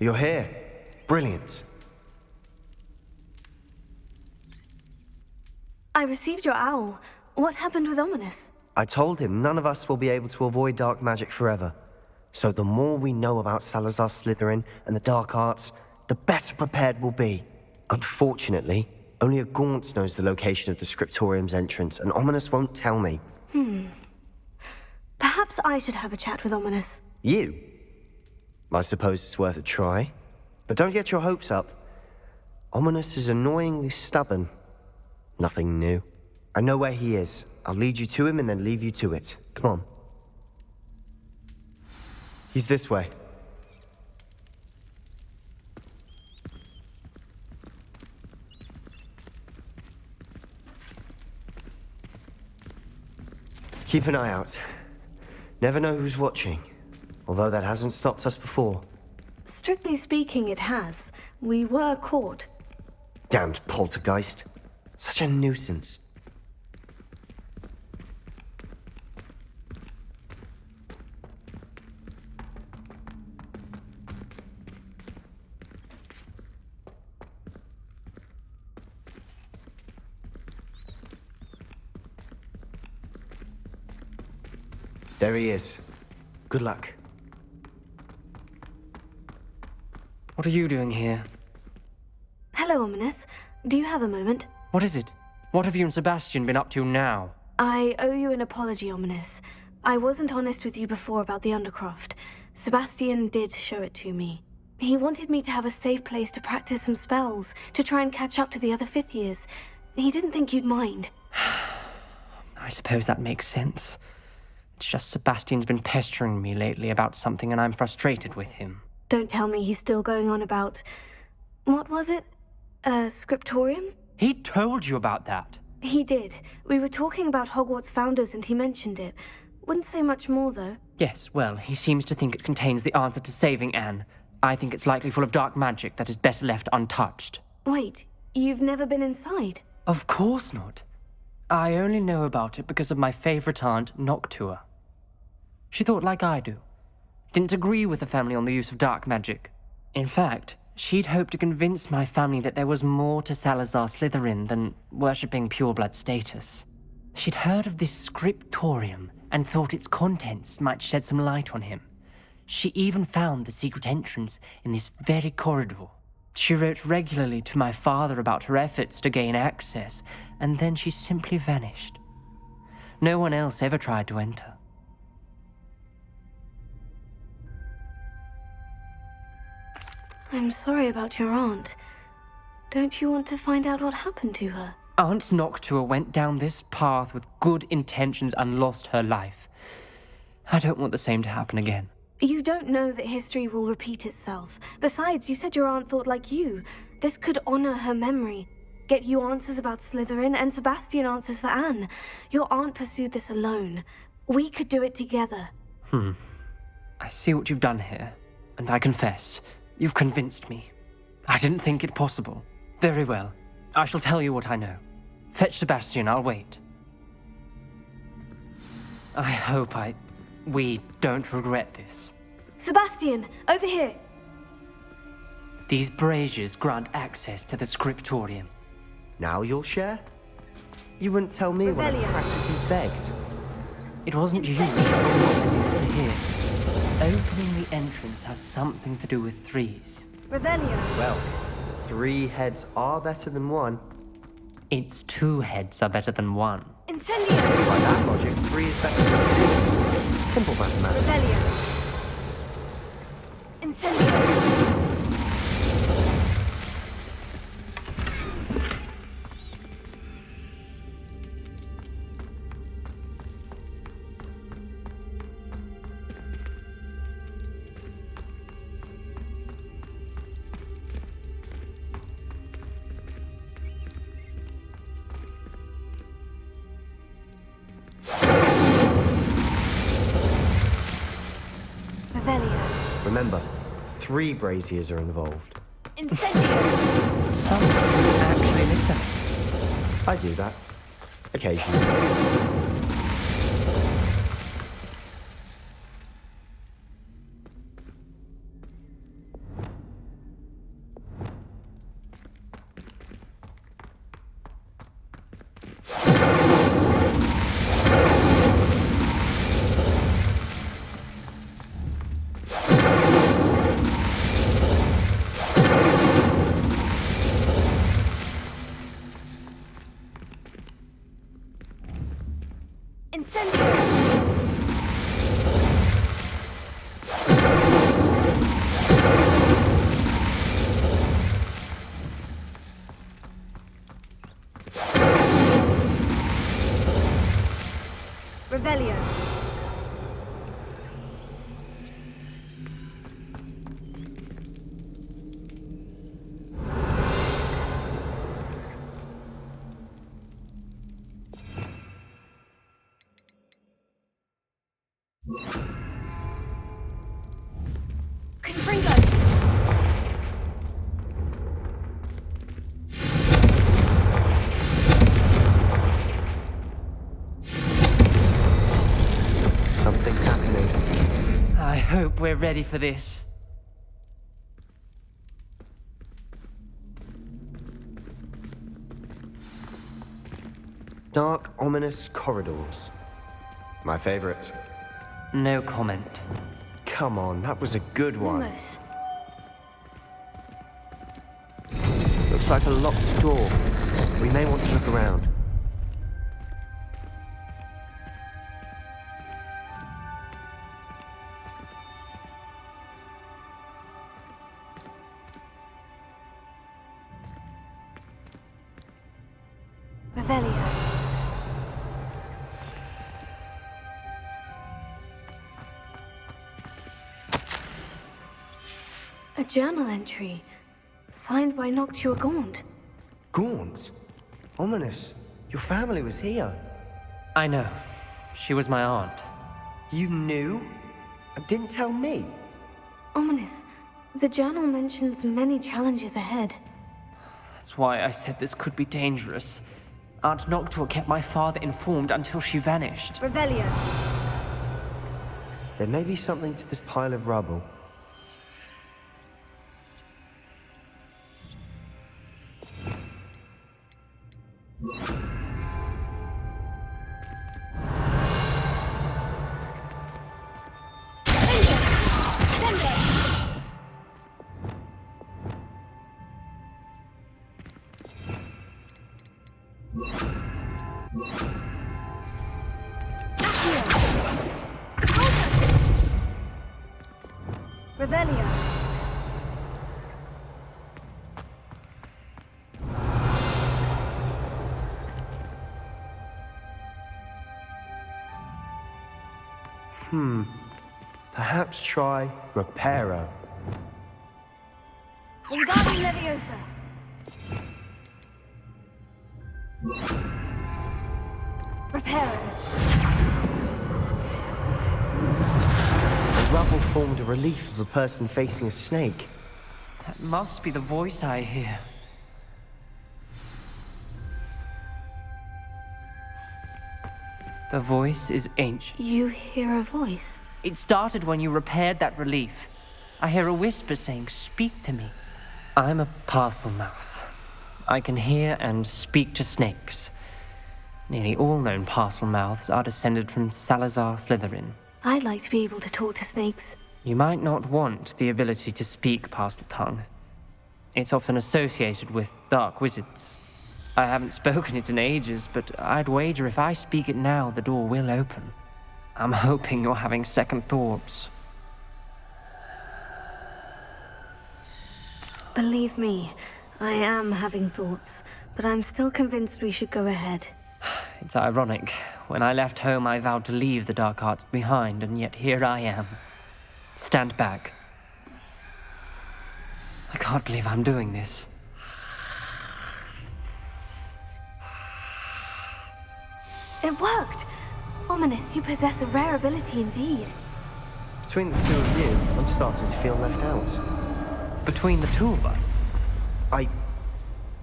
You're here. Brilliant. I received your owl. What happened with Ominous? I told him none of us will be able to avoid dark magic forever. So the more we know about Salazar Slytherin and the dark arts, the better prepared we'll be. Unfortunately, only a Gaunt knows the location of the Scriptorium's entrance, and Ominous won't tell me. Perhaps I should have a chat with Ominous. You? I suppose it's worth a try. But don't get your hopes up. Ominous is annoyingly stubborn. Nothing new. I know where he is. I'll lead you to him and then leave you to it. Come on. He's this way. Keep an eye out. Never know who's watching. Although that hasn't stopped us before. Strictly speaking, it has. We were caught. Damned poltergeist. Such a nuisance. There he is. Good luck. What are you doing here? Hello, Ominous. Do you have a moment? What is it? What have you and Sebastian been up to now? I owe you an apology, Ominous. I wasn't honest with you before about the Undercroft. Sebastian did show it to me. He wanted me to have a safe place to practice some spells, to try and catch up to the other fifth years. He didn't think you'd mind. I suppose that makes sense. It's just Sebastian's been pestering me lately about something and I'm frustrated with him. Don't tell me he's still going on about... What was it? Scriptorium? He told you about that? He did. We were talking about Hogwarts founders and he mentioned it. Wouldn't say much more, though. Yes, well, he seems to think it contains the answer to saving Anne. I think it's likely full of dark magic that is better left untouched. Wait, you've never been inside? Of course not. I only know about it because of my favorite aunt, Noctua. She thought like I do. Didn't agree with the family on the use of dark magic. In fact, she'd hoped to convince my family that there was more to Salazar Slytherin than worshipping pureblood status. She'd heard of this scriptorium and thought its contents might shed some light on him. She even found the secret entrance in this very corridor. She wrote regularly to my father about her efforts to gain access, and then she simply vanished. No one else ever tried to enter. I'm sorry about your aunt. Don't you want to find out what happened to her? Aunt Noctua went down this path with good intentions and lost her life. I don't want the same to happen again. You don't know that history will repeat itself. Besides, you said your aunt thought like you. This could honor her memory. Get you answers about Slytherin and Sebastian answers for Anne. Your aunt pursued this alone. We could do it together. I see what you've done here, and I confess, you've convinced me. I didn't think it possible. Very well. I shall tell you what I know. Fetch Sebastian, I'll wait. I hope we don't regret this. Sebastian, over here! These braziers grant access to the scriptorium. Now you'll share? You wouldn't tell me when I Rebellion. practically begged. It wasn't you who told me to hear. Opening the entrance has something to do with threes. Revelio. Well, 3 heads are better than 1. Its 2 heads are better than 1. Incendio. By that logic, 3 is better than 2. Simple mathematics. Revelio. Incendio. Remember, 3 braziers are involved. Incendio. Someone was actually listening. I do that. Occasionally. Confringo! Something's happening. I hope we're ready for this. Dark, ominous corridors. My favorite. No comment. Come on, that was a good one. Lumos. Looks like a locked door. We may want to look around. Revelio. A journal entry, signed by Noctua Gaunt. Gaunt? Ominous. Your family was here. I know. She was my aunt. You knew? And didn't tell me? Ominous. The journal mentions many challenges ahead. That's why I said this could be dangerous. Aunt Noctua kept my father informed until she vanished. Revelio. There may be something to this pile of rubble. Revelio. Perhaps try Reparo. Wingardium Leviosa. Reparo. The rubble formed a relief of a person facing a snake. That must be the voice I hear. The voice is ancient. You hear a voice. It started when you repaired that relief. I hear a whisper saying, "Speak to me." I'm a parcel mouth. I can hear and speak to snakes. Nearly all known parcel mouths are descended from Salazar Slytherin. I'd like to be able to talk to snakes. You might not want the ability to speak parcel tongue. It's often associated with dark wizards. I haven't spoken it in ages, but I'd wager if I speak it now, the door will open. I'm hoping you're having second thoughts. Believe me, I am having thoughts, but I'm still convinced we should go ahead. It's ironic. When I left home, I vowed to leave the dark arts behind, and yet here I am. Stand back. I can't believe I'm doing this. It worked! Ominous, you possess a rare ability indeed. Between the two of you, I'm starting to feel left out. Between the two of us,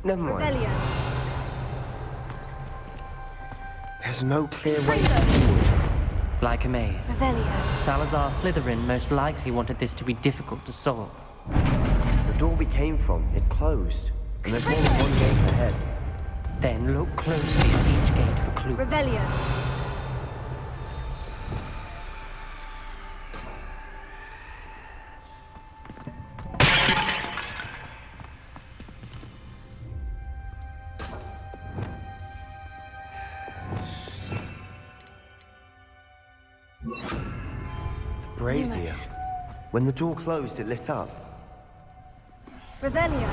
Never mind. Revelio. There's no clear way forward. like a maze. Revelio. Salazar Slytherin most likely wanted this to be difficult to solve. The door we came from, it closed. And there's more than one gate ahead. Then look closely at each gate for clues. Revelio. The brazier. Lumos. When the door closed, it lit up. Revelio.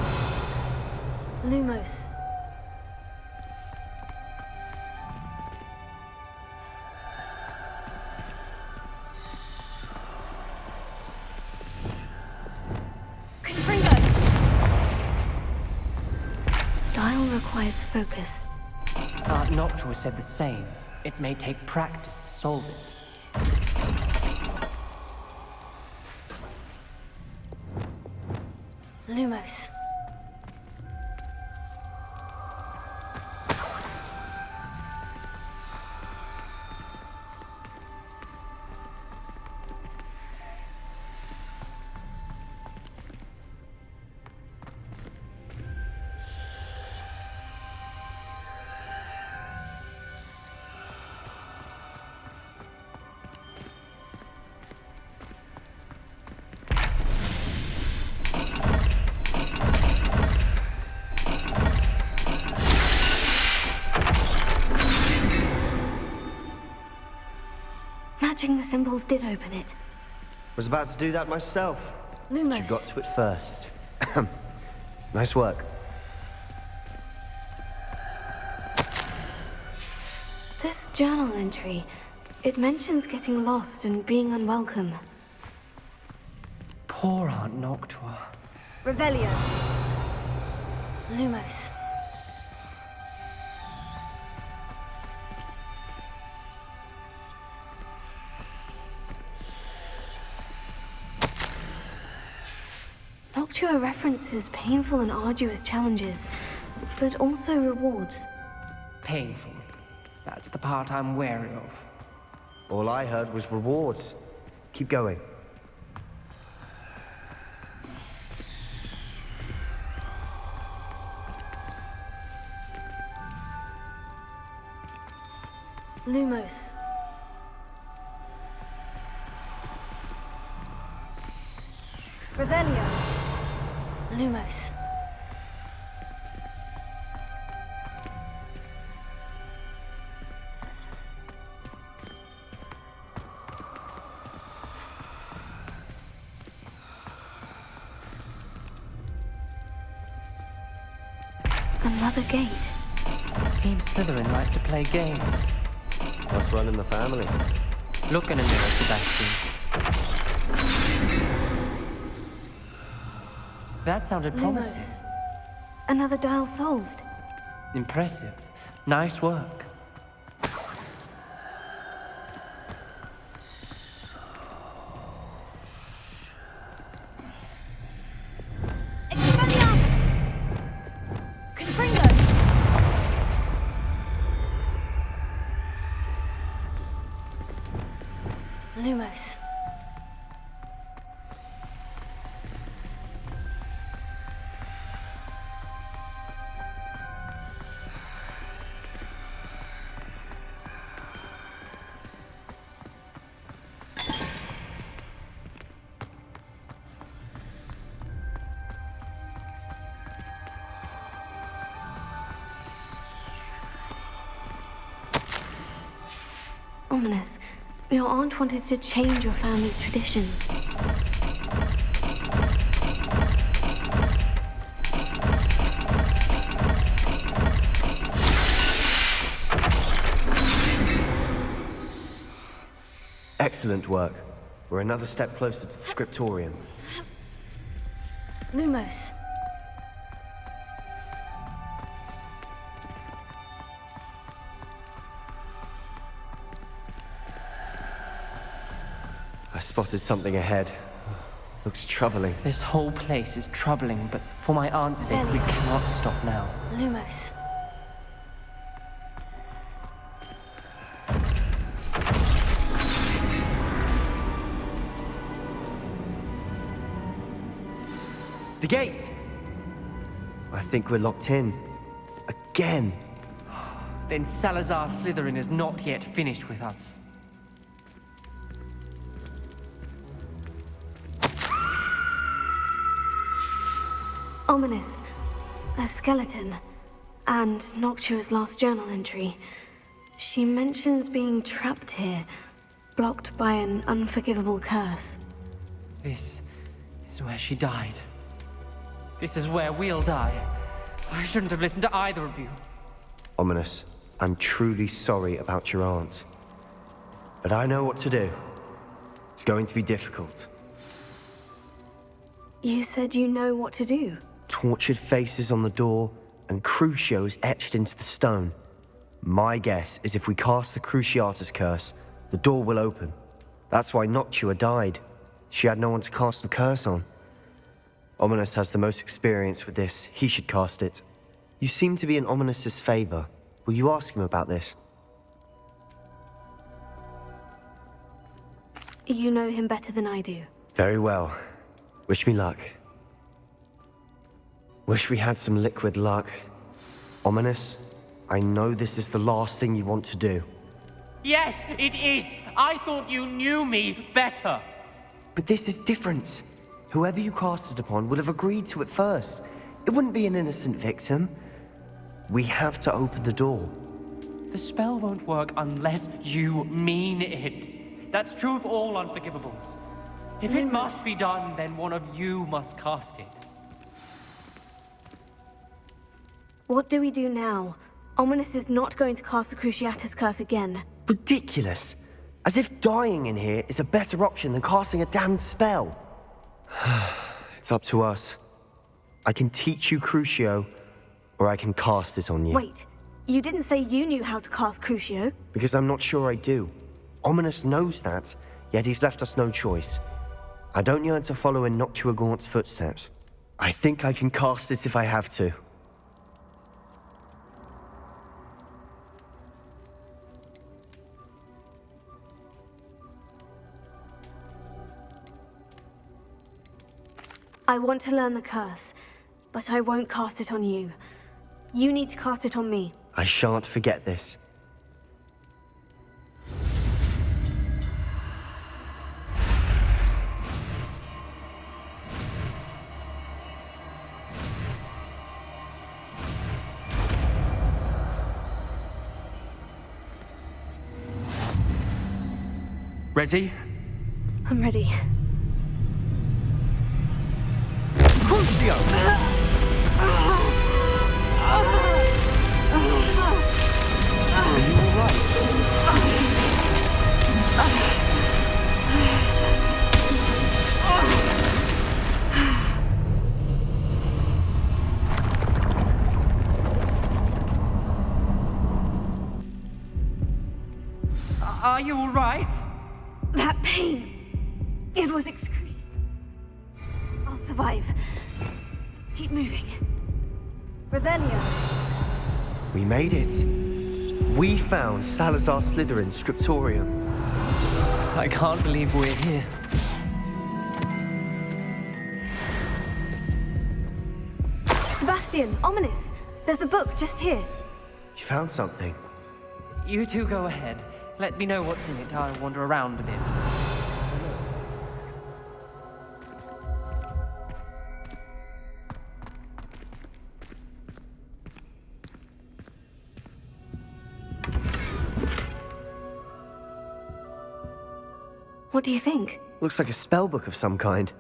Lumos. Confringo. Dial requires focus. Aunt Noctua said the same. It may take practice to solve it. Lumos. Matching the symbols did open it. Was about to do that myself. Lumos. You got to it first. Nice work. This journal entry, it mentions getting lost and being unwelcome. Poor Aunt Noctua. Revelio. Lumos. Noctua references painful and arduous challenges, but also rewards. Painful. That's the part I'm wary of. All I heard was rewards. Keep going. Lumos. Revelio. Lumos. Another gate. Seems Slytherin like to play games. What's running the family? Look in a mirror, Sebastian. That sounded promising. Lumos. Another dial solved. Impressive. Nice work. Expelliarmus! Confringo! Lumos. Ominous. Your aunt wanted to change your family's traditions. Excellent work. We're another step closer to the scriptorium. Lumos. I spotted something ahead. Looks troubling. This whole place is troubling, but for my aunt's sake, we cannot stop now. Lumos. The gate! I think we're locked in. Again. Then Salazar Slytherin is not yet finished with us. Ominous. A skeleton. And Noctua's last journal entry. She mentions being trapped here, blocked by an unforgivable curse. This is where she died. This is where we'll die. I shouldn't have listened to either of you. Ominous, I'm truly sorry about your aunt. But I know what to do. It's going to be difficult. You said you know what to do. Tortured faces on the door, and Crucios etched into the stone. My guess is if we cast the Cruciatus curse, the door will open. That's why Noctua died. She had no one to cast the curse on. Ominous has the most experience with this. He should cast it. You seem to be in Ominous's favor. Will you ask him about this? You know him better than I do. Very well. Wish me luck. Wish we had some liquid luck. Ominous, I know this is the last thing you want to do. Yes, it is! I thought you knew me better! But this is different. Whoever you cast it upon would have agreed to it first. It wouldn't be an innocent victim. We have to open the door. The spell won't work unless you mean it. That's true of all unforgivables. If it must be done, then one of you must cast it. What do we do now? Ominous is not going to cast the Cruciatus Curse again. Ridiculous. As if dying in here is a better option than casting a damned spell. It's up to us. I can teach you Crucio, or I can cast it on you. Wait, you didn't say you knew how to cast Crucio? Because I'm not sure I do. Ominous knows that, yet he's left us no choice. I don't yearn to follow in Noctua Gaunt's footsteps. I think I can cast it if I have to. I want to learn the curse, but I won't cast it on you. You need to cast it on me. I shan't forget this. Ready? I'm ready. Crucio! Are you alright? Are you alright? That pain! It was excruciating. I'll survive. Let's keep moving. Revelio. We made it. We found Salazar Slytherin's scriptorium. I can't believe we're here. Sebastian, Ominous. There's a book just here. You found something. You two go ahead. Let me know what's in it. I'll wander around a bit. What do you think? Looks like a spellbook of some kind.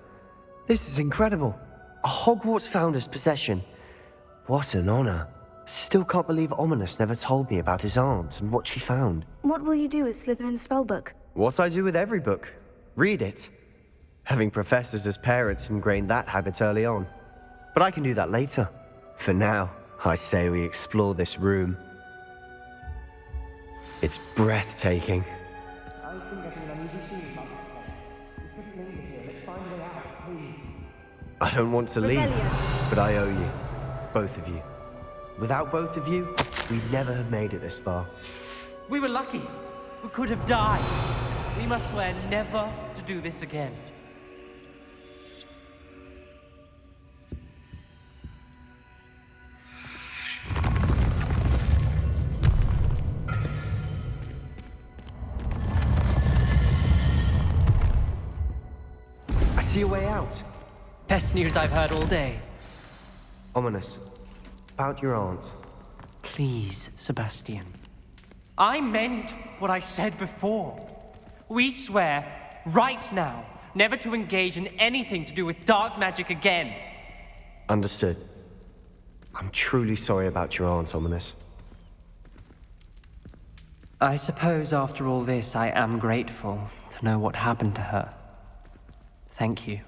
This is incredible. A Hogwarts founder's possession. What an honor. Still can't believe Ominous never told me about his aunt and what she found. What will you do with Slytherin's spellbook? What I do with every book. Read it. Having professors as parents ingrained that habit early on. But I can do that later. For now, I say we explore this room. It's breathtaking. I don't want to leave, but I owe you. Both of you. Without both of you, we'd never have made it this far. We were lucky. We could have died. We must swear never to do this again. I see a way out. Best news I've heard all day. Ominous. About your aunt. Please, Sebastian. I meant what I said before. We swear, right now, never to engage in anything to do with dark magic again. Understood. I'm truly sorry about your aunt, Ominous. I suppose after all this, I am grateful to know what happened to her. Thank you.